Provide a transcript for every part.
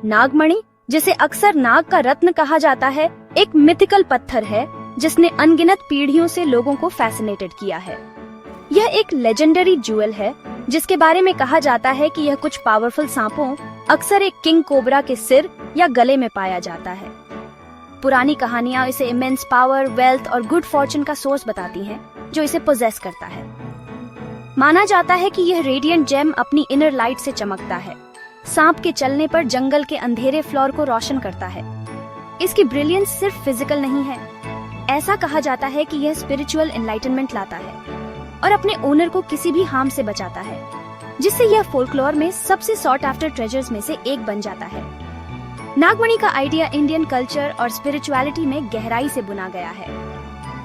नागमणि, जिसे अक्सर नाग का रत्न कहा जाता है, एक मिथिकल पत्थर है जिसने अनगिनत पीढ़ियों से लोगों को फैसिनेटेड किया है। यह एक लेजेंडरी ज्वेल है जिसके बारे में कहा जाता है कि यह कुछ पावरफुल सांपों, अक्सर एक किंग कोबरा के सिर या गले में पाया जाता है। पुरानी कहानियां इसे इमेंस पावर, वेल्थ और गुड फॉर्चून का सोर्स बताती हैं, जो इसे पोजेस करता है। माना जाता है कि यह रेडिएंट जेम अपनी इनर लाइट से चमकता है। सांप के चलने पर जंगल के अंधेरे फ्लोर को रोशन करता है। इसकी ब्रिलियंस सिर्फ फिजिकल नहीं है, ऐसा कहा जाता है कि यह स्पिरिचुअल एनलाइटनमेंट लाता है और अपने ओनर को किसी भी हार्म से बचाता है, जिससे यह फोल्कलोर में सबसे सॉट आफ्टर ट्रेजर्स में से एक बन जाता है। नागमणि का आइडिया इंडियन कल्चर और स्पिरिचुअलिटी में गहराई से बुना गया है।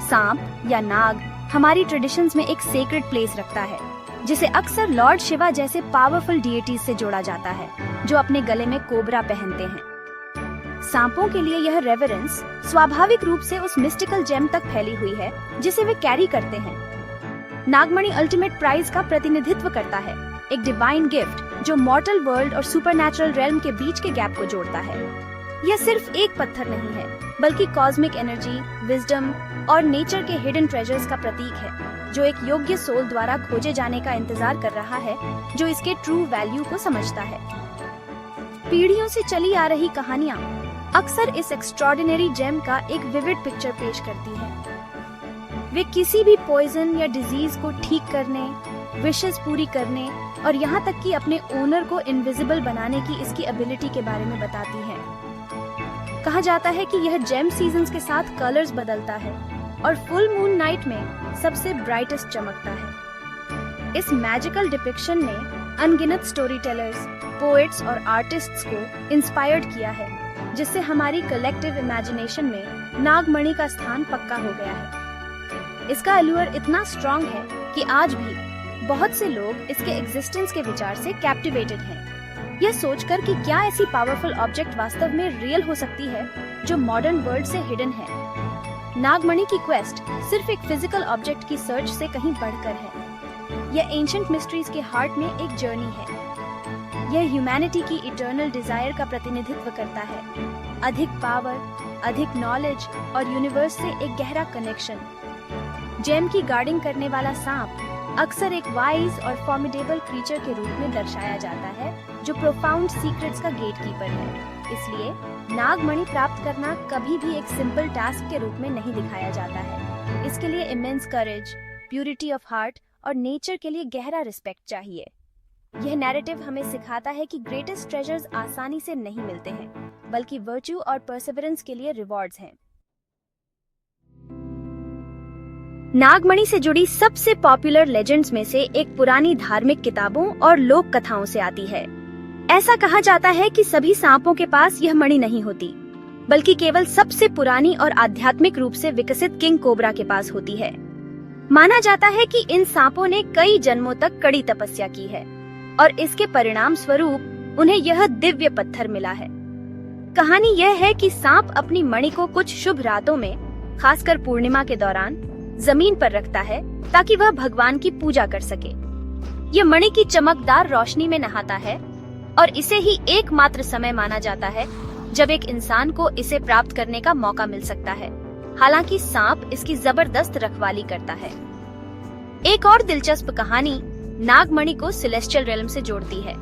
सांप या नाग हमारी ट्रेडिशंस में एक सेक्रेड प्लेस रखता है, जिसे अक्सर लॉर्ड शिवा जैसे पावरफुल डिएटीज से जोड़ा जाता है, जो अपने गले में कोबरा पहनते हैं। सांपों के लिए यह रेवरेंस स्वाभाविक रूप से उस मिस्टिकल जेम तक फैली हुई है जिसे वे कैरी करते हैं। नागमणि अल्टीमेट प्राइज का प्रतिनिधित्व करता है, एक डिवाइन गिफ्ट जो मॉर्टल वर्ल्ड और सुपरनैचुरल रेल्म के बीच के गैप को जोड़ता है। यह सिर्फ एक पत्थर नहीं है, बल्कि कॉस्मिक एनर्जी, विजडम और नेचर के हिडन ट्रेजर्स का प्रतीक है, जो एक योग्य सोल द्वारा खोजे जाने का इंतजार कर रहा है, जो इसके ट्रू वैल्यू को समझता है। पीढ़ियों से चली आ रही कहानियां अक्सर इस एक्स्ट्रॉर्डिनरी जेम का एक विविड पिक्चर पेश करती है। वे किसी भी पॉइजन या डिजीज को ठीक करने, विशेस पूरी करने और यहाँ तक कि अपने ओनर को इनविजिबल बनाने की इसकी एबिलिटी के बारे में बताती हैं। कहा जाता है कि यह जेम सीजन्स के साथ कलर्स बदलता है और फुल मून नाइट में सबसे ब्राइटेस्ट चमकता है। इस मैजिकल डिपिक्शन ने अनगिनत स्टोरी टेलर्स, पोएट्स और आर्टिस्ट्स को इंस्पायर्ड किया है, जिससे हमारी कलेक्टिव इमेजिनेशन में नागमणि का स्थान पक्का हो गया है। इसका अल्यूर इतना स्ट्रॉन्ग है कि आज भी बहुत से लोग इसके एग्जिस्टेंस के विचार से कैप्टिवेटेड हैं, यह सोचकर कि क्या ऐसी पावरफुल ऑब्जेक्ट वास्तव में रियल हो सकती है जो मॉडर्न वर्ल्ड से हिडन है। नागमणि की क्वेस्ट सिर्फ एक फिजिकल ऑब्जेक्ट की सर्च से कहीं बढ़कर है। यह एंशिएंट मिस्ट्रीज के हार्ट में एक जर्नी है। यह ह्यूमैनिटी की इटर्नल डिजायर का प्रतिनिधित्व करता है, अधिक पावर, अधिक नॉलेज और यूनिवर्स से एक गहरा कनेक्शन। जेम की गार्डिंग करने वाला सांप अक्सर एक वाइज और फॉर्मिडेबल क्रीचर के रूप में दर्शाया जाता है, जो प्रोफाउंड सीक्रेट्स का गेटकीपर है। इसलिए नागमणि प्राप्त करना कभी भी एक सिंपल टास्क के रूप में नहीं दिखाया जाता है। इसके लिए immense courage, purity of heart और नेचर के लिए गहरा रिस्पेक्ट चाहिए। यह नैरेटिव हमें सिखाता है कि ग्रेटेस्ट ट्रेजर्स आसानी से नहीं मिलते हैं, बल्कि वर्च्यू और परसेवरेंस के लिए रिवॉर्ड्स हैं। नागमणि से जुड़ी सबसे पॉपुलर लेजेंड्स में से एक पुरानी धार्मिक किताबों और लोक कथाओं से आती है। ऐसा कहा जाता है कि सभी सांपों के पास यह मणि नहीं होती, बल्कि केवल सबसे पुरानी और आध्यात्मिक रूप से विकसित किंग कोबरा के पास होती है। माना जाता है कि इन सांपों ने कई जन्मों तक कड़ी तपस्या की है और इसके परिणाम स्वरूप उन्हें यह दिव्य पत्थर मिला है। कहानी यह है कि सांप अपनी मणि को कुछ शुभ रातों में, खासकर पूर्णिमा के दौरान, जमीन पर रखता है ताकि वह भगवान की पूजा कर सके। यह मणि की चमकदार रोशनी में नहाता है और इसे ही एकमात्र समय माना जाता है जब एक इंसान को इसे प्राप्त करने का मौका मिल सकता है। हालांकि सांप इसकी जबरदस्त रखवाली करता है। एक और दिलचस्प कहानी नागमणि को सेलेस्टियल रेल्म से जोड़ती है।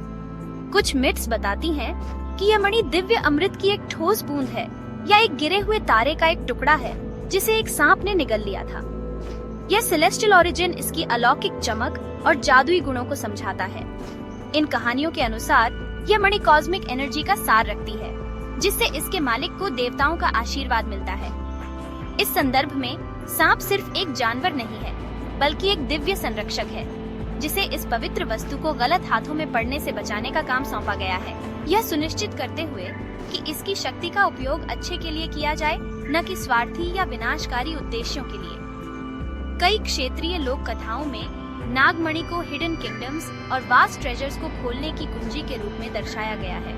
कुछ मिथ्स बताती हैं कि यह मणि दिव्य अमृत की एक ठोस बूंद है या एक गिरे हुए तारे का एक टुकड़ा है जिसे एक सांप ने निगल लिया था। यह सेलेस्टियल ओरिजिन इसकी अलौकिक चमक और जादुई गुणों को समझाता है। इन कहानियों के अनुसार यह मणि कॉस्मिक एनर्जी का सार रखती है, जिससे इसके मालिक को देवताओं का आशीर्वाद मिलता है। इस संदर्भ में सांप सिर्फ एक जानवर नहीं है, बल्कि एक दिव्य संरक्षक है, जिसे इस पवित्र वस्तु को गलत हाथों में पड़ने से बचाने का काम सौंपा गया है, यह सुनिश्चित करते हुए कि इसकी शक्ति का उपयोग अच्छे के लिए किया जाए, न कि स्वार्थी या विनाशकारी उद्देश्यों के लिए। कई क्षेत्रीय लोक कथाओं में नागमणि को हिडन किंगडम्स और वास्ट ट्रेजर्स को खोलने की कुंजी के रूप में दर्शाया गया है।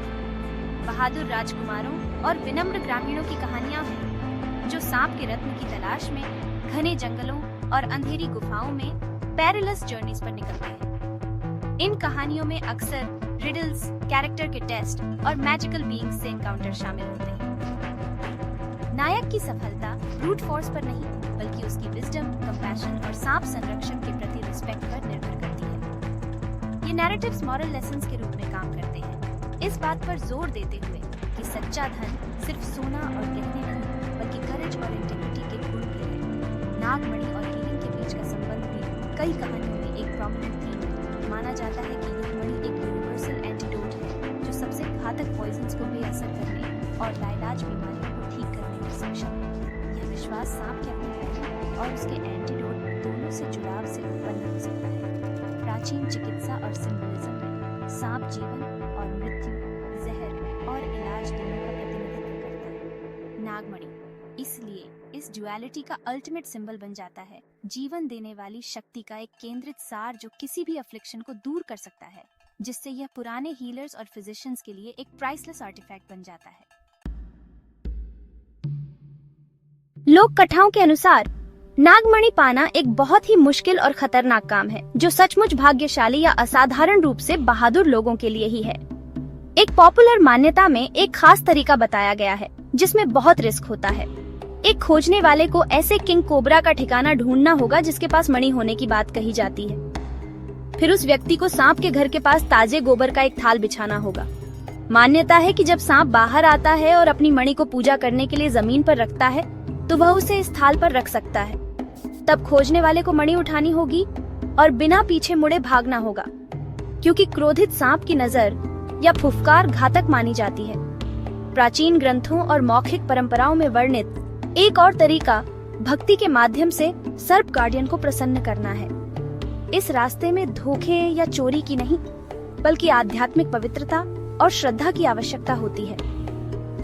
बहादुर राजकुमारों और विनम्र ग्रामीणों की कहानियां हैं, जो सांप के रत्न की तलाश में घने जंगलों और अंधेरी गुफाओं में पेरिलस जर्नीज पर निकलते हैं। इन कहानियों में अक्सर रिडल्स, कैरेक्टर के टेस्ट और मैजिकल बीइंग्स से एनकाउंटर शामिल होते हैं। नायक की सफलता ब्रूट फोर्स पर नहीं, बल्कि उसकी विजडम, कंपैशन और सांप संरक्षण के प्रति रिस्पेक्ट पर निर्भर करती है। ये नैरेटिव्स मॉरल लेसन्स के रूप में काम करते हैं, इस बात पर जोर देते हुए कि सच्चा धन सिर्फ सोना और गहने नहीं, बल्कि करेज और इंटेग्रिटी के गुण भी है। नागमणि और हीलिंग के बीच का संबंध भी कई कहानियों में एक प्रोमिनेंट थीम है। माना जाता है कि यह मणि एक यूनिवर्सल एंटीडोट है, जो सबसे घातक पॉइजन्स को बेअसर करने और लाइलाज बीमारियों को ठीक करने में सक्षम है। यह विश्वास सांप के अपने पहलू और उसके एंटीडोट दोनों से जुड़ाव से उत्पन्न हो सकता है। प्राचीन चिकित्सा और सिंबलिज्म में सांप जीवन और मृत्यु, जहर और इलाज दोनों का प्रतिनिधित्व करता है। नागमणि इसलिए इस ड्युअलिटी का अल्टीमेट सिंबल बन जाता है, जीवन देने वाली शक्ति का एक केंद्रित सार जो किसी भी अफ्लिक्शन को दूर कर सकता है, जिससे यह पुराने हीलर्स और फिजिशियंस के लिए एक प्राइसलेस आर्टिफैक्ट बन जाता है। लोक कथाओं के अनुसार नागमणि पाना एक बहुत ही मुश्किल और खतरनाक काम है, जो सचमुच भाग्यशाली या असाधारण रूप से बहादुर लोगों के लिए ही है। एक पॉपुलर मान्यता में एक खास तरीका बताया गया है, जिसमें बहुत रिस्क होता है। एक खोजने वाले को ऐसे किंग कोबरा का ठिकाना ढूंढना होगा जिसके पास मणि होने की बात कही जाती है। फिर उस व्यक्ति को सांप के घर के पास ताजे गोबर का एक थाल बिछाना होगा। मान्यता है कि जब सांप बाहर आता है और अपनी मणि को पूजा करने के लिए जमीन पर रखता है, तो वह उसे इस थाल पर रख सकता है। तब खोजने वाले को मणि उठानी होगी और बिना पीछे मुड़े भागना होगा, क्योंकि क्रोधित सांप की नजर या फुफकार घातक मानी जाती है। प्राचीन ग्रंथों और मौखिक परंपराओं में वर्णित एक और तरीका भक्ति के माध्यम से सर्प गार्डियन को प्रसन्न करना है। इस रास्ते में धोखे या चोरी की नहीं, बल्कि आध्यात्मिक पवित्रता और श्रद्धा की आवश्यकता होती है।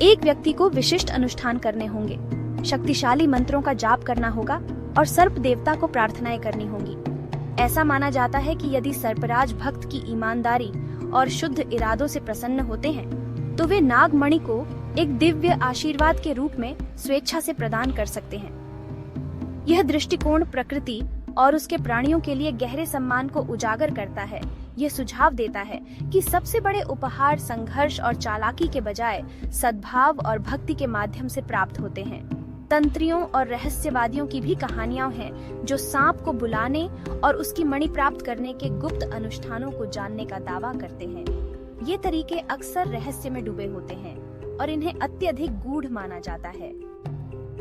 एक व्यक्ति को विशिष्ट अनुष्ठान करने होंगे, शक्तिशाली मंत्रों का जाप करना होगा और सर्प देवता को प्रार्थनाएं करनी होंगी। ऐसा माना जाता है कि यदि सर्पराज भक्त की ईमानदारी और शुद्ध इरादों से प्रसन्न होते हैं, तो वे नागमणि को एक दिव्य आशीर्वाद के रूप में स्वेच्छा से प्रदान कर सकते हैं। यह दृष्टिकोण प्रकृति और उसके प्राणियों के लिए गहरे सम्मान को उजागर करता है। यह सुझाव देता है कि सबसे बड़े उपहार संघर्ष और चालाकी के बजाय सद्भाव और भक्ति के माध्यम से प्राप्त होते हैं। तंत्रियों और रहस्यवादियों की भी कहानियां हैं जो सांप को बुलाने और उसकी मणि प्राप्त करने के गुप्त अनुष्ठानों को जानने का दावा करते हैं। ये तरीके अक्सर रहस्य में डूबे होते हैं और इन्हें अत्यधिक गूढ़ माना जाता है।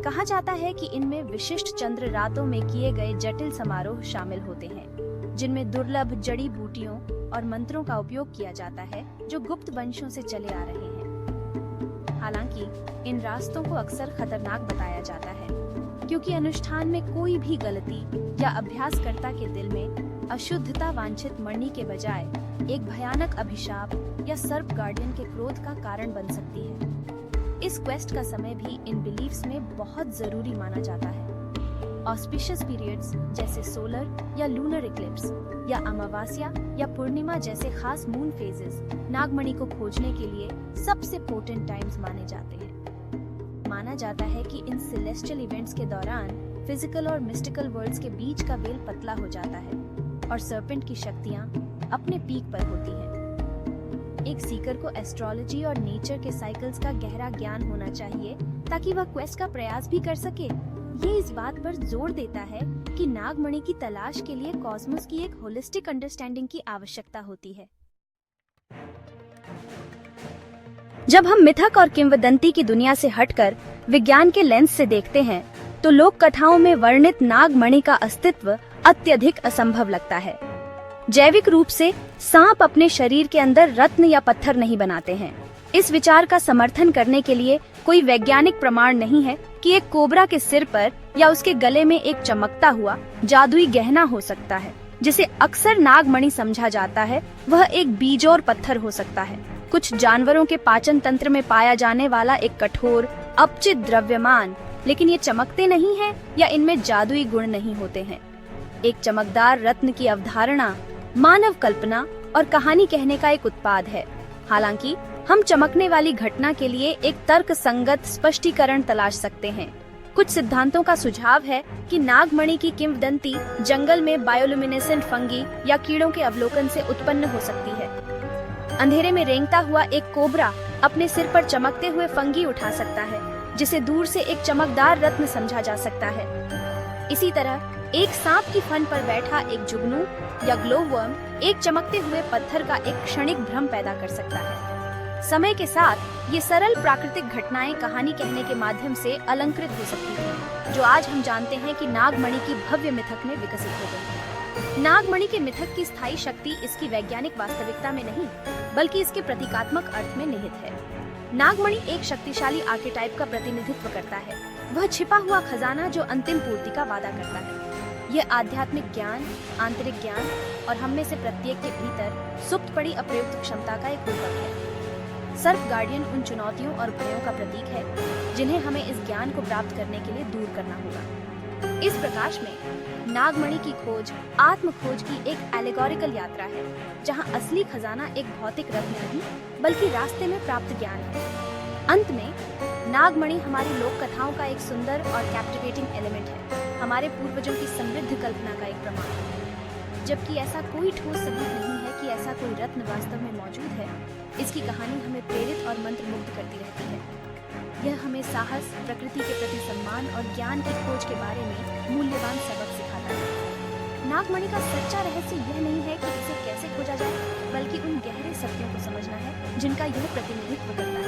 कहा जाता है कि इनमें विशिष्ट चंद्र रातों में किए गए जटिल समारोह शामिल होते हैं, जिनमें दुर्लभ जड़ी बूटियों और मंत्रों का उपयोग किया जाता है जो गुप्त वंशों से चले आ रहे हैं। हालांकि इन रास्तों को अक्सर खतरनाक बताया जाता है, क्योंकि अनुष्ठान में कोई भी गलती या अभ्यासकर्ता के दिल में अशुद्धता वांछित मणि के बजाय एक भयानक अभिशाप या सर्प गार्डियन के क्रोध का कारण बन सकती है। इस क्वेस्ट का समय भी इन बिलीफ्स में बहुत जरूरी माना जाता है। ऑस्पिशियस पीरियड्स जैसे सोलर या लूनर इक्लिप्स या अमावस्या या पूर्णिमा जैसे खास मून फेजेस नागमणि को खोजने के लिए सबसे पोटेंट टाइम्स माने जाते हैं। माना जाता है कि इन सेलेस्टियल इवेंट्स के दौरान फिजिकल और मिस्टिकल वर्ल्ड्स के बीच का वेल पतला हो जाता है और सर्पेंट की शक्तियां अपने पीक पर होती हैं। एक सीकर को एस्ट्रोलॉजी और नेचर के साइकिल्स का गहरा ज्ञान होना चाहिए ताकि वह क्वेस्ट का प्रयास भी कर सके। ये इस बात पर जोर देता है कि नागमणि की तलाश के लिए कॉस्मोस की एक होलिस्टिक अंडरस्टैंडिंग की आवश्यकता होती है। जब हम मिथक और किंवदंती की दुनिया से हटकर विज्ञान के लेंस से देखते हैं, तो लोक कथाओं में वर्णित नागमणि का अस्तित्व अत्यधिक असंभव लगता है। जैविक रूप से सांप अपने शरीर के अंदर रत्न या पत्थर नहीं बनाते हैं। इस विचार का समर्थन करने के लिए कोई वैज्ञानिक प्रमाण नहीं है कि एक कोबरा के सिर पर या उसके गले में एक चमकता हुआ जादुई गहना हो सकता है, जिसे अक्सर नागमणि समझा जाता है। वह एक बीजोर पत्थर हो सकता है, कुछ जानवरों के पाचन तंत्र में पाया जाने वाला एक कठोर अपचित द्रव्यमान, लेकिन ये चमकते नहीं हैं या इनमें जादुई गुण नहीं होते हैं। एक चमकदार रत्न की अवधारणा मानव कल्पना और कहानी कहने का एक उत्पाद है। हालांकि हम चमकने वाली घटना के लिए एक तर्क संगत स्पष्टीकरण तलाश सकते हैं। कुछ सिद्धांतों का सुझाव है कि नागमणि की किंवदंती जंगल में बायोलुमिनेसेंट फंगी या कीड़ों के अवलोकन से उत्पन्न हो सकती है। अंधेरे में रेंगता हुआ एक कोबरा अपने सिर पर चमकते हुए फंगी उठा सकता है, जिसे दूर से एक चमकदार रत्न समझा जा सकता है। इसी तरह एक सांप की फन पर बैठा एक जुगनू या ग्लोवर्म एक चमकते हुए पत्थर का एक क्षणिक भ्रम पैदा कर सकता है। समय के साथ ये सरल प्राकृतिक घटनाएं कहानी कहने के माध्यम से अलंकृत हो सकती हैं, जो आज हम जानते हैं कि नागमणि की भव्य मिथक में विकसित हो गई। नागमणि के मिथक की स्थायी शक्ति इसकी वैज्ञानिक वास्तविकता में नहीं, बल्कि इसके प्रतीकात्मक अर्थ में निहित है। नागमणि एक शक्तिशाली आर्केटाइप का प्रतिनिधित्व करता है। वह छिपा हुआ खजाना जो अंतिम पूर्ति का वादा करता है। यह आध्यात्मिक ज्ञान, आंतरिक ज्ञान और हम में से प्रत्येक के भीतर सुप्त पड़ी अप्रयुक्त क्षमता का एक रूपक है। सर्प गार्डियन उन चुनौतियों और भयों का प्रतीक है जिन्हें हमें इस ज्ञान को प्राप्त करने के लिए दूर करना होगा। इस प्रकाश में नागमणि की खोज आत्म खोज की एक एलेगोरिकल यात्रा है, जहां असली खजाना एक भौतिक रत्न नहीं, बल्कि रास्ते में प्राप्त ज्ञान है। अंत में नागमणि हमारी लोक कथाओं का एक सुंदर और कैप्टिवेटिंग एलिमेंट है, हमारे पूर्वजों की समृद्ध कल्पना का एक प्रमाण है। जबकि ऐसा कोई ठोस सबूत नहीं है कि ऐसा कोई रत्न वास्तव में मौजूद है, इसकी कहानी हमें प्रेरित और मंत्रमुग्ध करती रहती है। यह हमें साहस, प्रकृति के प्रति सम्मान और ज्ञान की खोज के बारे में मूल्यवान सबक सिखाता है। नागमणि का सच्चा रहस्य यह नहीं है कि इसे कैसे खोजा जाए, बल्कि उन गहरे सत्यों को समझना है जिनका यह प्रतिनिधित्व करता है।